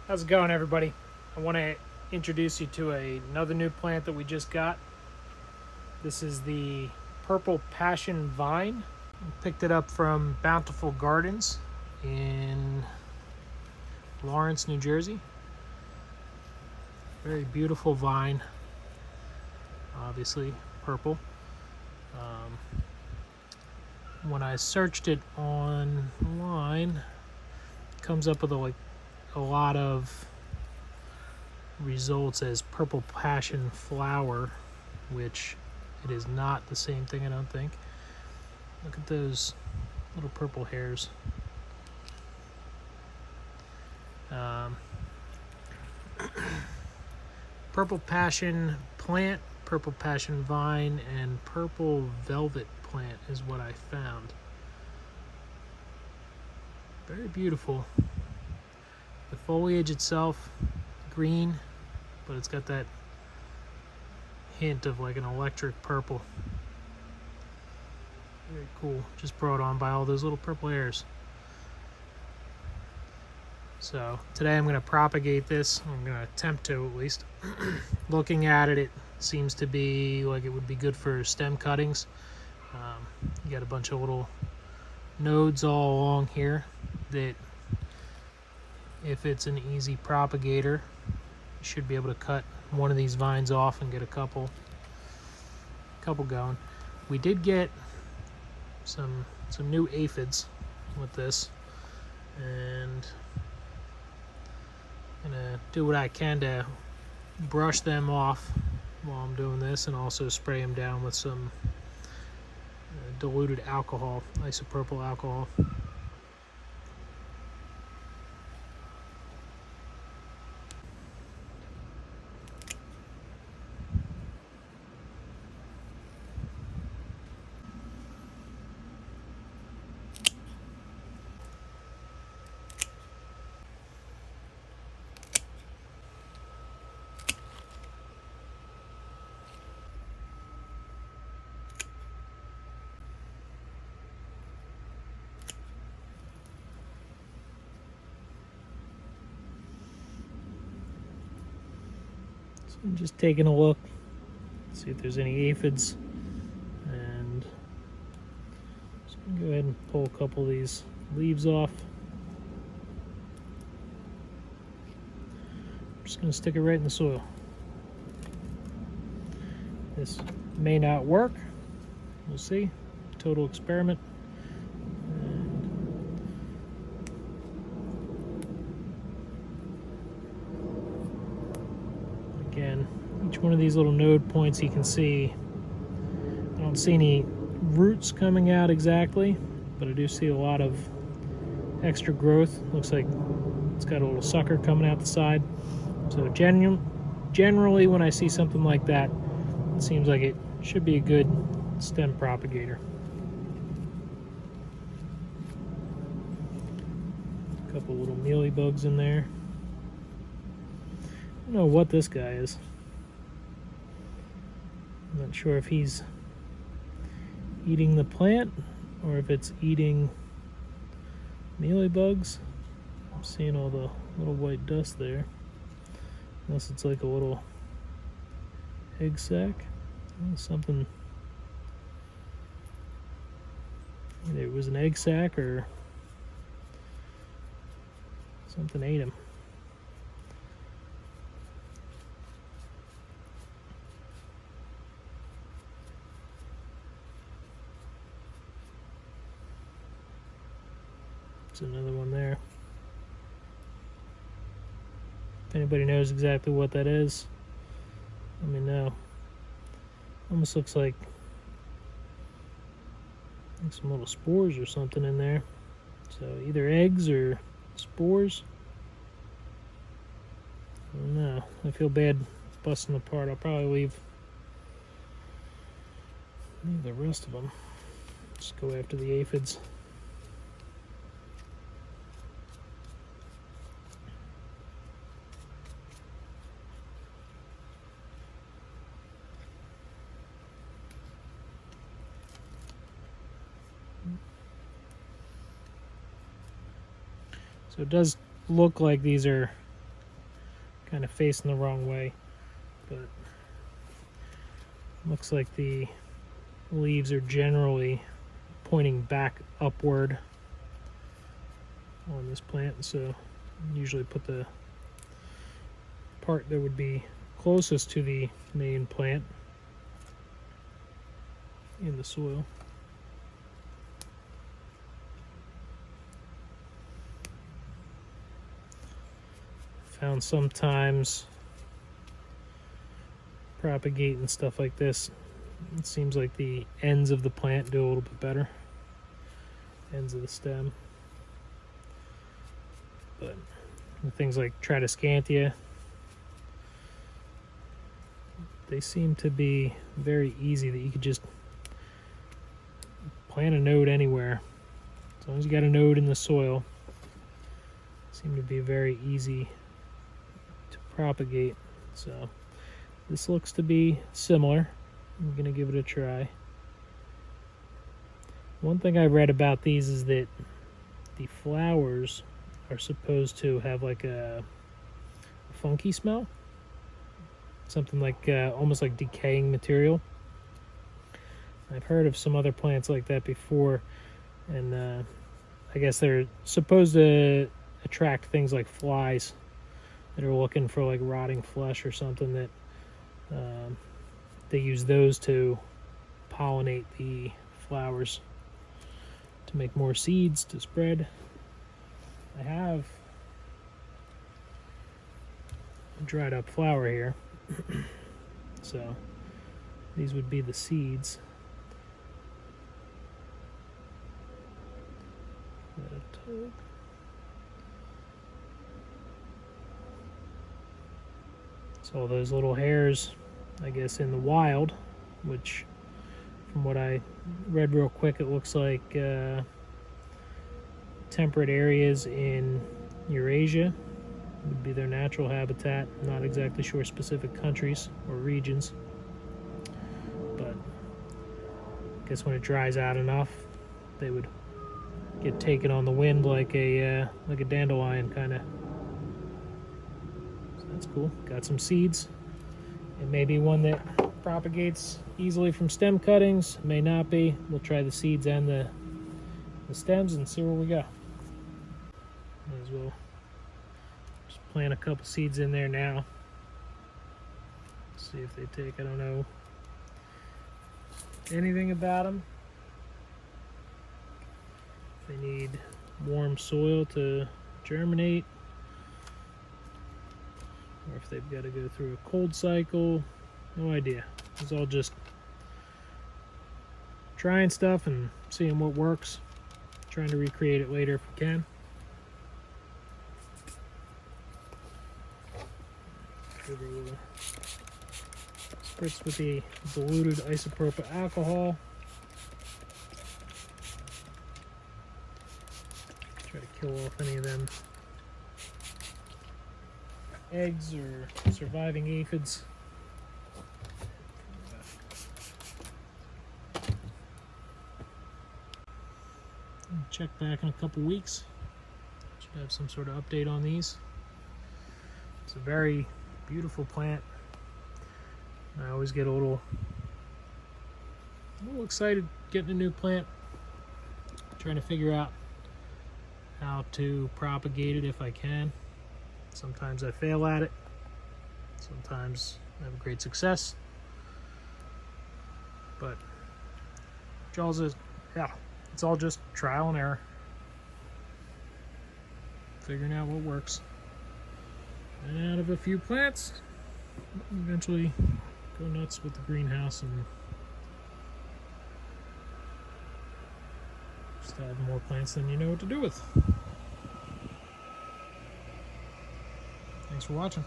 How's it going, everybody? I want to introduce you to another new plant that we just got. This is the purple passion vine. I picked it up from Bountiful Gardens in Lawrence, New Jersey. Very beautiful vine, obviously purple. When I searched it online, it comes up with a lot of results as purple passion flower, which it is not the same thing, I don't think. Look at those little purple hairs. Purple passion plant, purple passion vine, and purple velvet plant is what I found. Very beautiful. The foliage itself, green, but it's got that hint of like an electric purple. Very cool. Just brought on by all those little purple hairs. So today I'm going to propagate this. I'm going to attempt to, at least. Looking at it, it seems to be like it would be good for stem cuttings. You got a bunch of little nodes all along here that, if it's an easy propagator, you should be able to cut one of these vines off and get a couple going. We did get some new aphids with this, and I'm gonna do what I can to brush them off while I'm doing this, and also spray them down with some diluted alcohol, isopropyl alcohol. So I'm just taking a look, see if there's any aphids, and just gonna go ahead and pull a couple of these leaves off. I'm just gonna stick it right in the soil. This may not work, we'll see. Total experiment. Again, each one of these little node points, you can see, I don't see any roots coming out exactly, but I do see a lot of extra growth. Looks like it's got a little sucker coming out the side. So generally when I see something like that, it seems like it should be a good stem propagator. A couple little mealybugs in there. I don't know what this guy is. I'm not sure if he's eating the plant or if it's eating mealybugs. I'm seeing all the little white dust there. Unless it's like a little egg sac. Something. Either it was an egg sac or something ate him. Another one there. If anybody knows exactly what that is, let me know. Almost looks like some little spores or something in there. So either eggs or spores. I don't know. I feel bad busting apart. I'll probably leave the rest of them. Just go after the aphids. So it does look like these are kind of facing the wrong way, but looks like the leaves are generally pointing back upward on this plant, so usually put the part that would be closest to the main plant in the soil. Found sometimes Propagate and stuff like this, it seems like the ends of the plant do a little bit better, ends of the stem. But with things like Tradescantia, they seem to be very easy, that you could just plant a node anywhere. As long as you got a node in the soil, seem to be very easy to propagate. So this looks to be similar. I'm gonna give it a try. One thing I read about these is that the flowers are supposed to have like a funky smell, something like almost like decaying material. I've heard of some other plants like that before, and I guess they're supposed to attract things like flies that are looking for like rotting flesh or something, that they use those to pollinate the flowers to make more seeds to spread. I have a dried up flower here, so these would be the seeds. So all those little hairs, I guess, in the wild, which from what I read real quick, it looks like temperate areas in Eurasia would be their natural habitat. Not exactly sure specific countries or regions, but I guess when it dries out enough, they would get taken on the wind like a dandelion kind of. So that's cool. Got some seeds. It may be one that propagates easily from stem cuttings. It may not be. We'll try the seeds and the stems and see where we go. Might as well just plant a couple seeds in there now. See if they take. I don't know anything about them. They need warm soil to germinate, or if they've got to go through a cold cycle. No idea. It's all just trying stuff and seeing what works, trying to recreate it later if we can. Give her a little spritz with the diluted isopropyl alcohol. Try to kill off any of them eggs or surviving aphids. Check back in a couple weeks. Should have some sort of update on these. It's a very beautiful plant. I always get a little excited getting a new plant, trying to figure out how to propagate it if I can. Sometimes I fail at it. Sometimes I have great success. But it's all just trial and error. Figuring out what works. And out of a few plants, eventually go nuts with the greenhouse and just have more plants than you know what to do with. Thanks for watching.